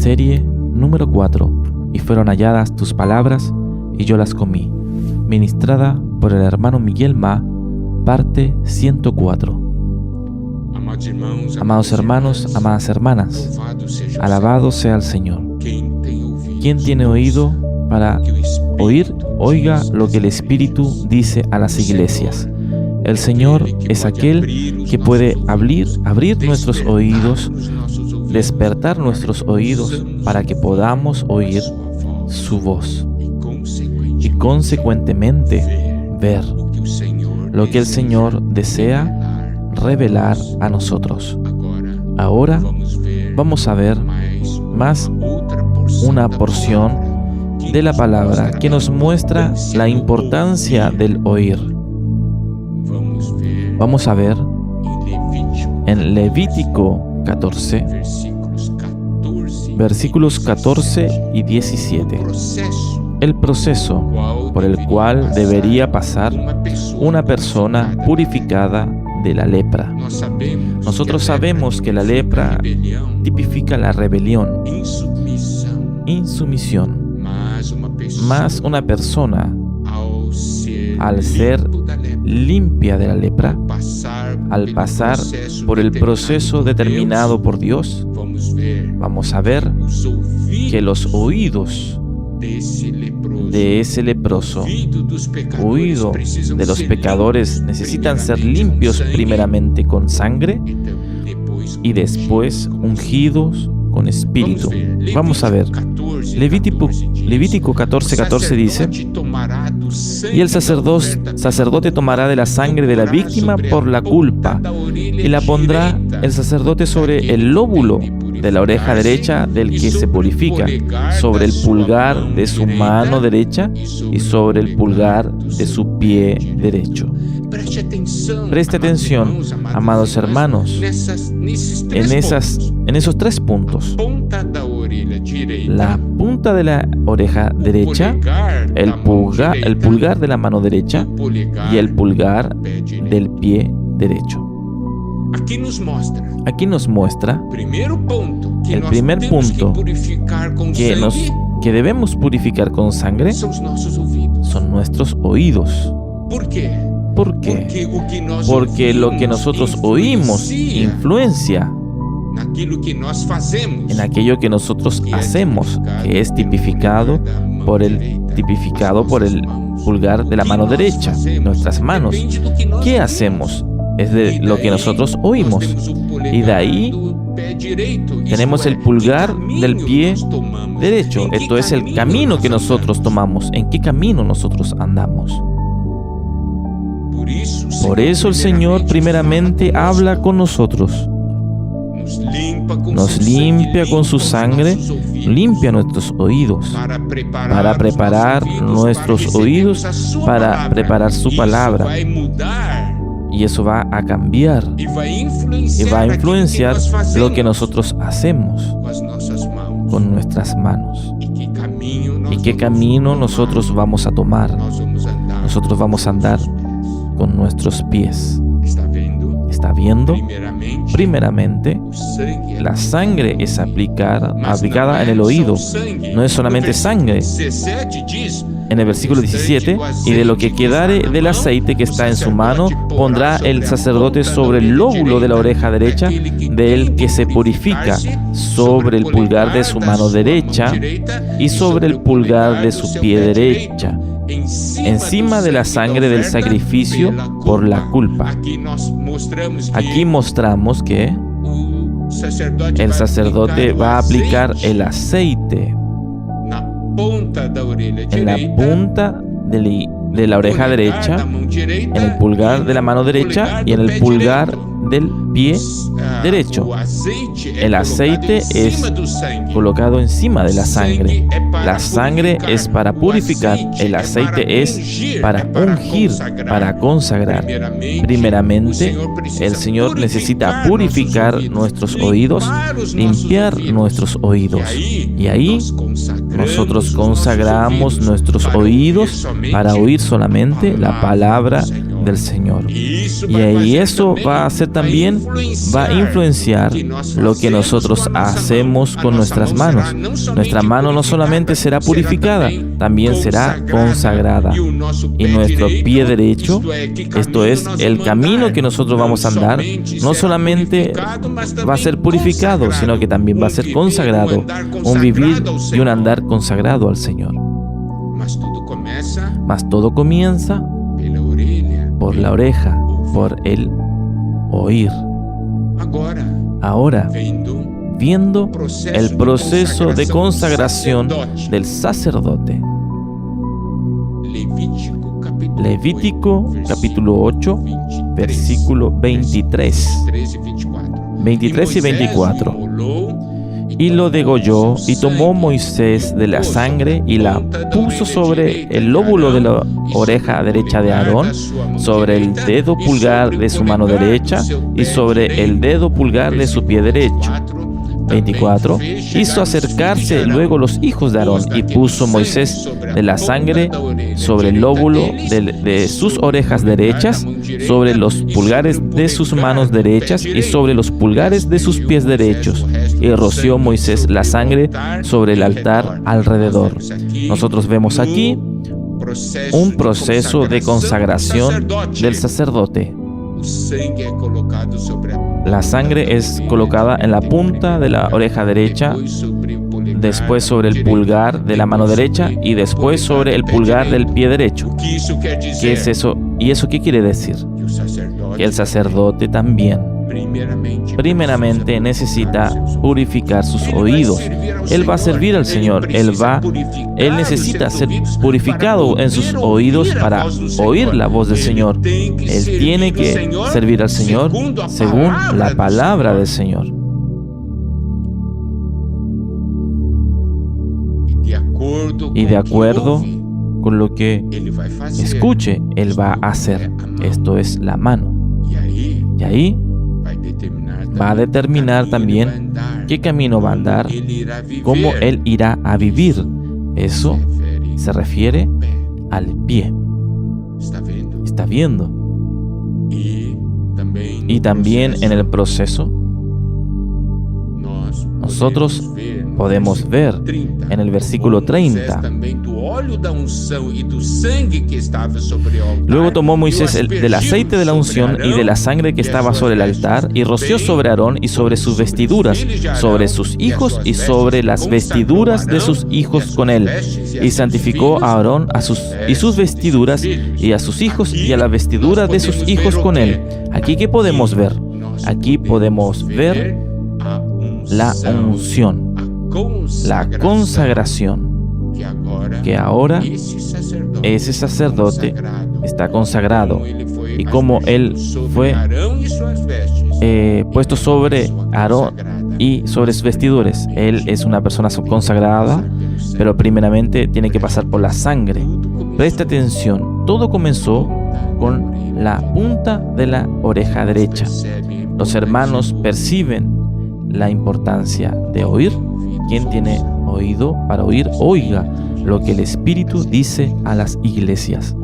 Serie número 4. Y fueron halladas tus palabras, y yo las comí. Ministrada por el hermano Miguel Ma, parte 104. Amados hermanos, amadas hermanas, alabado sea el Señor. Quien tiene oído para oír, oiga lo que el Espíritu dice a las iglesias. El Señor es aquel que puede abrir nuestros oídos, despertar nuestros oídos para que podamos oír su voz y consecuentemente ver lo que el Señor desea revelar a nosotros. Ahora vamos a ver más una porción de la palabra que nos muestra la importancia del oír. Vamos a ver en Levítico 14, versículos 14 y 17, el proceso por el cual debería pasar una persona purificada de la lepra. Nosotros sabemos que la lepra tipifica la rebelión, insumisión, más una persona, al ser limpia de la lepra, al pasar por el proceso determinado por Dios, vamos a ver que los oídos de ese leproso, oído de los pecadores, necesitan ser limpios primeramente con sangre y después ungidos con espíritu. Vamos a ver. Levítico 14:14 dice: y el sacerdote tomará de la sangre de la víctima por la culpa y la pondrá el sacerdote sobre el lóbulo de la oreja derecha del que se purifica, sobre el pulgar de su mano derecha y sobre el pulgar de su pie derecho. Preste atención, amados hermanos, en esos tres puntos: la punta de la oreja derecha, el pulgar de la mano derecha y el pulgar del pie derecho. Aquí nos muestra el primer punto que debemos purificar con sangre son nuestros oídos. ¿Por qué? Porque lo que nosotros oímos influencia en aquello que nosotros hacemos, que es tipificado por el pulgar de la mano derecha, nuestras manos. ¿Qué hacemos? Es de lo que nosotros oímos. Y de ahí tenemos el pulgar del pie derecho. Esto es el camino que nosotros tomamos. ¿En qué camino nosotros andamos? Por eso el Señor primeramente habla con nosotros. Nos limpia con su sangre, limpia nuestros oídos para preparar nuestros oídos para preparar su palabra. Y eso va a cambiar y va a influenciar lo que nosotros hacemos con nuestras manos. ¿Y qué camino nosotros vamos a tomar? Nosotros vamos a andar con nuestros pies. ¿Está viendo? Primeramente, la sangre es aplicada en el oído. No es solamente sangre. En el versículo 17, y de lo que quedare del aceite que está en su mano, pondrá el sacerdote sobre el lóbulo de la oreja derecha del que se purifica, sobre el pulgar de su mano derecha y sobre el pulgar de su pie derecha, encima de la sangre del sacrificio por la culpa. Aquí mostramos que el sacerdote va a aplicar el aceite en la punta de la oreja derecha, en el pulgar de la mano derecha y en el pulgar del pie derecho. El aceite es colocado encima de la sangre. La sangre es para purificar, el aceite es para ungir, para consagrar. Primeramente, el Señor necesita purificar nuestros oídos, limpiar nuestros oídos. Y ahí nosotros consagramos nuestros oídos para oír solamente la palabra del Señor. Y eso va a hacer también, va a influenciar lo que nosotros hacemos con nuestras manos. Nuestra mano no solamente será purificada, también será consagrada. Y nuestro pie derecho, esto es el camino que nosotros vamos a andar, no solamente va a ser purificado, sino que también va a ser consagrado, un vivir y un andar consagrado al Señor. Mas todo comienza por la oreja, por el oír. Ahora, viendo el proceso de consagración del sacerdote. Levítico capítulo 8, versículo 23 y 24. Y lo degolló, y tomó Moisés de la sangre y la puso sobre el lóbulo de la oreja derecha de Aarón, sobre el dedo pulgar de su mano derecha y sobre el dedo pulgar de su pie derecho. 24. Hizo acercarse luego los hijos de Aarón, y puso Moisés de la sangre sobre el lóbulo de sus orejas derechas, sobre los pulgares de sus manos derechas y sobre los pulgares de sus pies derechos. Y roció Moisés la sangre sobre el altar alrededor. Nosotros vemos aquí un proceso de consagración del sacerdote. La sangre es colocada en la punta de la oreja derecha, después sobre el pulgar de la mano derecha y después sobre el pulgar del pie derecho. ¿Qué es eso? ¿Y eso qué quiere decir? Que el sacerdote también, primeramente, necesita purificar sus oídos. Él va a servir al Señor. Él necesita ser purificado en sus oídos para oír la voz del Señor. Él tiene que servir al Señor según la palabra del Señor. Y de acuerdo con lo que escuche, Él va a hacer. Esto es la mano. Y ahí va a determinar también qué camino va a andar, cómo Él irá a vivir. Eso se refiere al pie. ¿Está viendo? Y también en el proceso, nosotros podemos ver en el versículo 30. Luego tomó Moisés del aceite de la unción y de la sangre que estaba sobre el altar, y roció sobre Aarón y sobre sus vestiduras, sobre sus hijos y sobre las vestiduras de sus hijos con él. Y santificó a Aarón y sus vestiduras, y a sus hijos y a la vestidura de sus hijos con él. Aquí, ¿qué podemos ver? Aquí podemos ver la unción, la consagración, que ahora ese sacerdote está consagrado, y como él fue puesto sobre Aarón y sobre sus vestiduras, él es una persona consagrada, pero primeramente tiene que pasar por la sangre. Presta atención, todo comenzó con la punta de la oreja derecha. Los hermanos perciben la importancia de oír. Quien tiene oído para oír, oiga lo que el Espíritu dice a las iglesias.